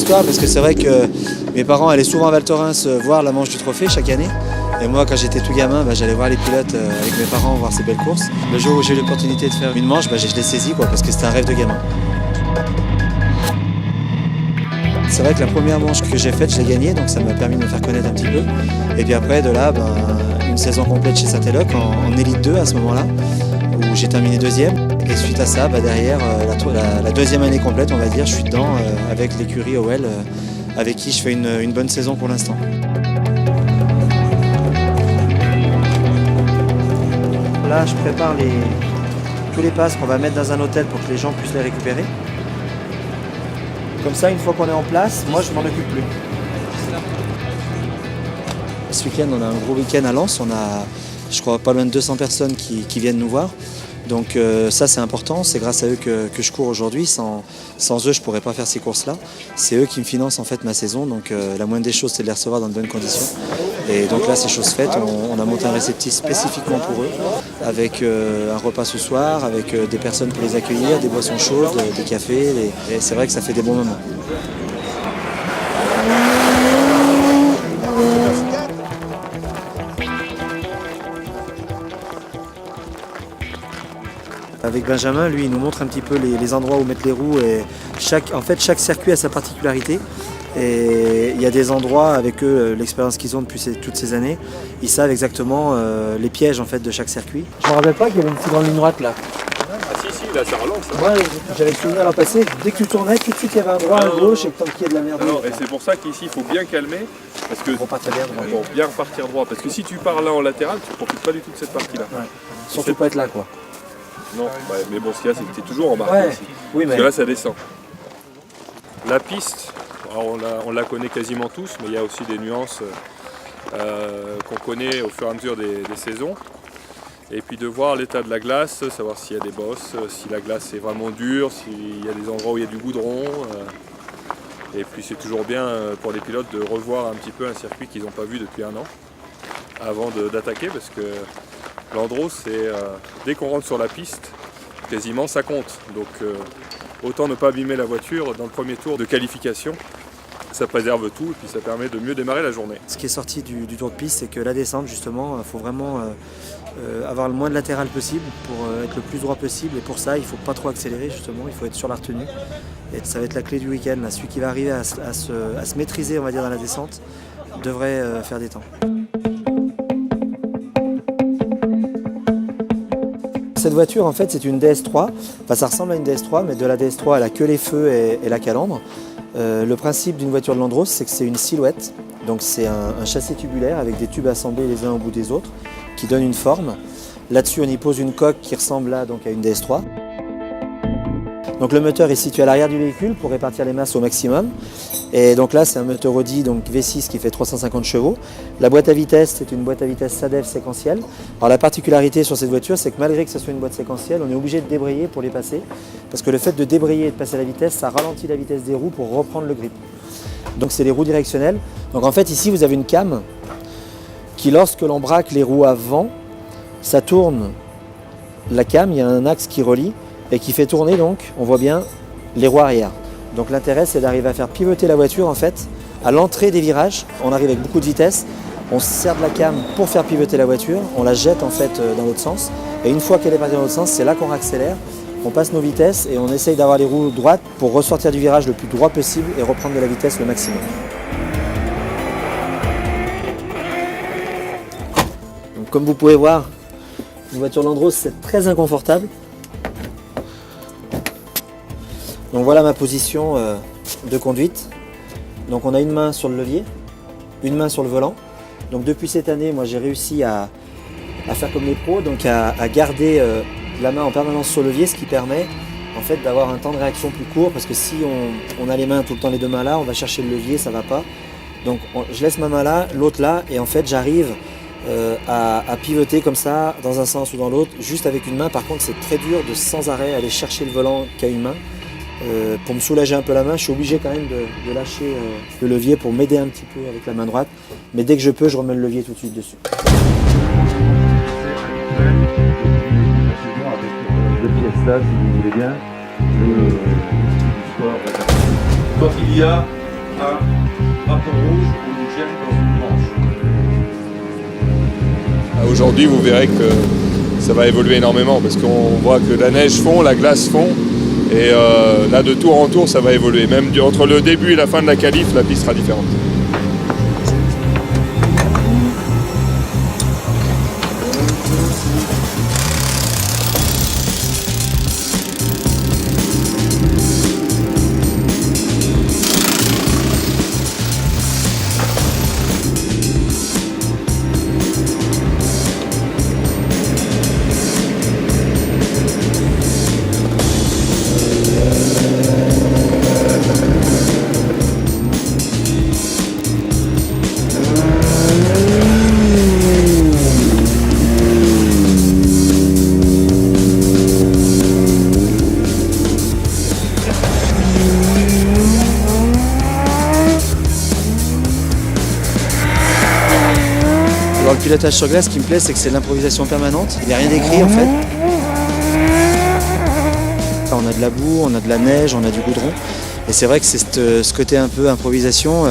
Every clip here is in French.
histoire parce que c'est vrai que mes parents allaient souvent à Val Thorens voir la manche du trophée chaque année. Et moi, quand j'étais tout gamin, j'allais voir les pilotes avec mes parents voir ces belles courses. Le jour où j'ai eu l'opportunité de faire une manche, je l'ai saisie parce que c'était un rêve de gamin. C'est vrai que la première manche que j'ai faite, je l'ai gagnée, donc ça m'a permis de me faire connaître un petit peu. Et puis après, de là, une saison complète chez Saint-Éloque en Élite 2 à ce moment-là, où j'ai terminé deuxième. Et suite à ça, derrière, la deuxième année complète, on va dire, je suis dedans avec l'écurie OL, avec qui je fais une bonne saison pour l'instant. Là, je prépare tous les passes qu'on va mettre dans un hôtel pour que les gens puissent les récupérer. Comme ça, une fois qu'on est en place, moi, je m'en occupe plus. Ce week-end, on a un gros week-end à Lens. On a, je crois, pas loin de 200 personnes qui viennent nous voir. Donc ça, c'est important. C'est grâce à eux que je cours aujourd'hui. Sans eux, je ne pourrais pas faire ces courses-là. C'est eux qui me financent en fait ma saison. Donc la moindre des choses, c'est de les recevoir dans de bonnes conditions. Et donc là, c'est chose faite. On a monté un réceptif spécifiquement pour eux, avec un repas ce soir, avec des personnes pour les accueillir, des boissons chaudes, des cafés. Et c'est vrai que ça fait des bons moments. Avec Benjamin, lui, il nous montre un petit peu les endroits où mettre les roues. Et chaque circuit a sa particularité. Et il y a des endroits, avec eux, l'expérience qu'ils ont depuis toutes ces années, ils savent exactement les pièges en fait, de chaque circuit. Je ne me rappelle pas qu'il y avait une si grande ligne droite là. Ah si, là ça relance. Moi, j'avais le souvenir l'an passé, dès que tu tournais, tout de suite il y avait un droit, un gauche, et tant qu'il y a de la merde. Non, et c'est pour ça qu'ici il faut bien calmer, parce que pour bien repartir droit. Parce que si tu pars là en latéral, tu ne profites pas du tout de cette partie-là. Ouais. Surtout pas être là quoi. Non, mais bon, ce qu'il y a, c'est que tu es toujours embarqué ouais. aussi. Oui, parce que là ça descend. La piste, alors on la connaît quasiment tous, mais il y a aussi des nuances qu'on connaît au fur et à mesure des saisons. Et puis de voir l'état de la glace, savoir s'il y a des bosses, si la glace est vraiment dure, s'il y a des endroits où il y a du goudron. Et puis c'est toujours bien pour les pilotes de revoir un petit peu un circuit qu'ils n'ont pas vu depuis un an avant d'attaquer, parce que l'endro, c'est dès qu'on rentre sur la piste, quasiment ça compte. Donc autant ne pas abîmer la voiture dans le premier tour de qualification. Ça préserve tout et puis ça permet de mieux démarrer la journée. Ce qui est sorti du tour de piste, c'est que la descente, justement, il faut vraiment avoir le moins de latéral possible pour être le plus droit possible. Et pour ça, il ne faut pas trop accélérer, justement, il faut être sur la retenue. Et ça va être la clé du week-end. Celui qui va arriver à se maîtriser, on va dire, dans la descente, devrait faire des temps. Cette voiture, en fait, c'est une DS3. Enfin, ça ressemble à une DS3, mais de la DS3, elle a que les feux et la calandre. Le principe d'une voiture de Landros, c'est que c'est une silhouette. Donc c'est un châssis tubulaire avec des tubes assemblés les uns au bout des autres qui donnent une forme. Là-dessus, on y pose une coque qui ressemble là donc à une DS3. Donc le moteur est situé à l'arrière du véhicule pour répartir les masses au maximum. Et donc là, c'est un moteur Audi donc V6 qui fait 350 chevaux. La boîte à vitesse, c'est une boîte à vitesse SADEF séquentielle. Alors la particularité sur cette voiture, c'est que malgré que ce soit une boîte séquentielle, on est obligé de débrayer pour les passer. Parce que le fait de débrayer et de passer à la vitesse, ça ralentit la vitesse des roues pour reprendre le grip. Donc c'est les roues directionnelles. Donc en fait, ici, vous avez une came qui, lorsque l'on braque les roues avant, ça tourne la came, il y a un axe qui relie et qui fait tourner donc, on voit bien, les roues arrière. Donc l'intérêt, c'est d'arriver à faire pivoter la voiture en fait à l'entrée des virages. On arrive avec beaucoup de vitesse, on se sert de la came pour faire pivoter la voiture, on la jette en fait dans l'autre sens. Et une fois qu'elle est partie dans l'autre sens, c'est là qu'on accélère, on passe nos vitesses et on essaye d'avoir les roues droites pour ressortir du virage le plus droit possible et reprendre de la vitesse le maximum. Donc, comme vous pouvez voir, une voiture Landros, c'est très inconfortable. Donc voilà ma position de conduite. Donc on a une main sur le levier, une main sur le volant. Donc depuis cette année, moi j'ai réussi à faire comme les pros, donc à garder la main en permanence sur le levier, ce qui permet en fait d'avoir un temps de réaction plus court, parce que si on a les mains tout le temps, les deux mains là, on va chercher le levier, ça va pas. Donc je laisse ma main là, l'autre là, et en fait j'arrive à pivoter comme ça, dans un sens ou dans l'autre, juste avec une main. Par contre c'est très dur de sans arrêt aller chercher le volant qu'à une main. Pour me soulager un peu la main, je suis obligé quand même de lâcher le levier pour m'aider un petit peu avec la main droite. Mais dès que je peux, je remets le levier tout de suite dessus. De Fiesta, si vous voulez bien, le sport. Quand il y a drapeau rouge ou une gemme dans une manche. Aujourd'hui, vous verrez que ça va évoluer énormément parce qu'on voit que la neige fond, la glace fond. Et là, de tour en tour, ça va évoluer. Même entre le début et la fin de la qualif, la piste sera différente. Alors, le pilotage sur glace, ce qui me plaît, c'est que c'est de l'improvisation permanente. Il n'y a rien d'écrit en fait. On a de la boue, on a de la neige, on a du goudron. Et c'est vrai que c'est ce côté un peu improvisation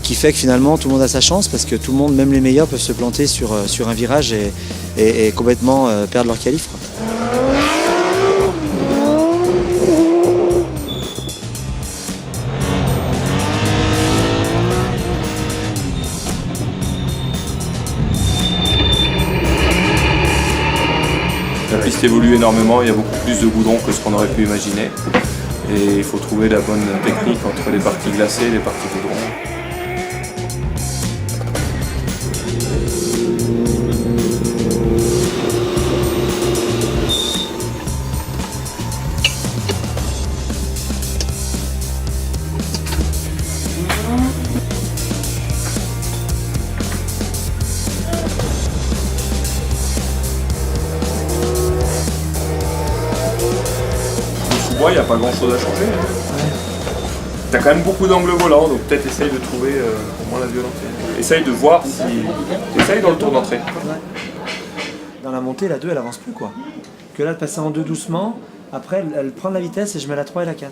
qui fait que finalement tout le monde a sa chance parce que tout le monde, même les meilleurs, peuvent se planter sur un virage et complètement perdre leur qualif, quoi. La piste évolue énormément, il y a beaucoup plus de goudron que ce qu'on aurait pu imaginer. Et il faut trouver la bonne technique entre les parties glacées et les parties goudron. Il n'y a pas grand chose à changer. Tu as quand même beaucoup d'angles volants, donc peut-être essaye de trouver au moins la violence. Essaye de voir si. Essaye dans le tour d'entrée. Dans la montée, la 2 elle avance plus, quoi. Que là de passer en 2 doucement, après elle prend de la vitesse et je mets la 3 et la 4.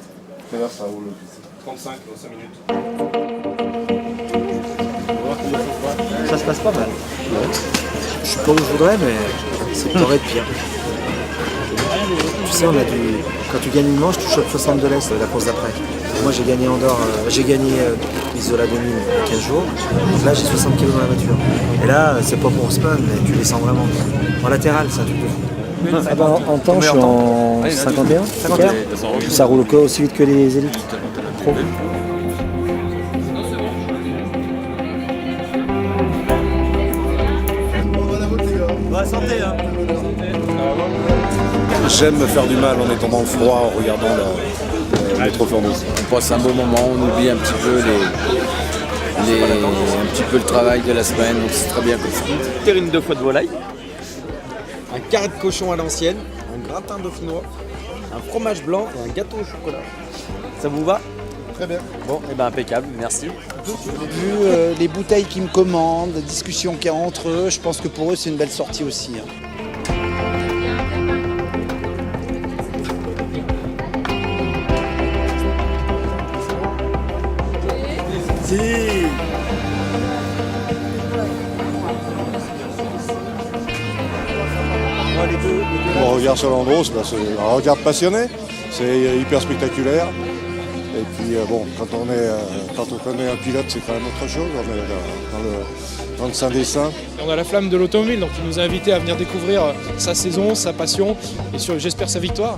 Là, ça roule 35 dans 5 minutes. Ça se passe pas mal. Je suis pas où je voudrais, mais c'est pas de pire. Tu sais, quand tu gagnes une manche, tu chopes 62 l'Est la course d'après. Moi j'ai gagné Andorre, j'ai gagné Isola 2000 il y a 15 jours. Donc là j'ai 60 kg dans la voiture. Et là c'est pas pour se plaindre, mais tu les sens vraiment. En latéral, c'est un truc de fou. Ah bah, en temps, je suis en 51. Ça roule aussi vite que les élites. Trop. Bonne santé, hein. J'aime me faire du mal en étant dans le froid, en regardant les trophées en douce. On passe un bon moment, on oublie un petit peu le travail de la semaine, donc c'est très bien comme ça. Une petite terrine de foie de volaille, un carré de cochon à l'ancienne, un gratin dauphinois, un fromage blanc et un gâteau au chocolat. Ça vous va? Très bien. Bon, et ben impeccable, merci. Vu les bouteilles qu'ils me commandent, les discussions qu'il y a entre eux, je pense que pour eux c'est une belle sortie aussi, hein. Mon regard sur l'Andros, c'est un regard passionné, c'est hyper spectaculaire. Et puis bon, quand on connaît un pilote, c'est quand même autre chose, on est dans le sein des saints. On a la flamme de l'automobile, donc il nous a invités à venir découvrir sa saison, sa passion et j'espère sa victoire.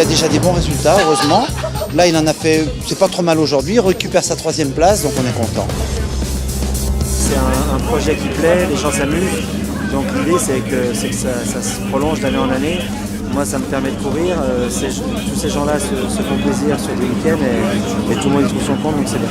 il a déjà des bons résultats, heureusement. Là, il en a fait, c'est pas trop mal aujourd'hui, il récupère sa 3e place, donc on est content. C'est un projet qui plaît, les gens s'amusent. Donc l'idée c'est que ça se prolonge d'année en année. Moi ça me permet de courir, tous ces gens-là se font plaisir sur le week-end et tout le monde y trouve son compte, donc c'est bien.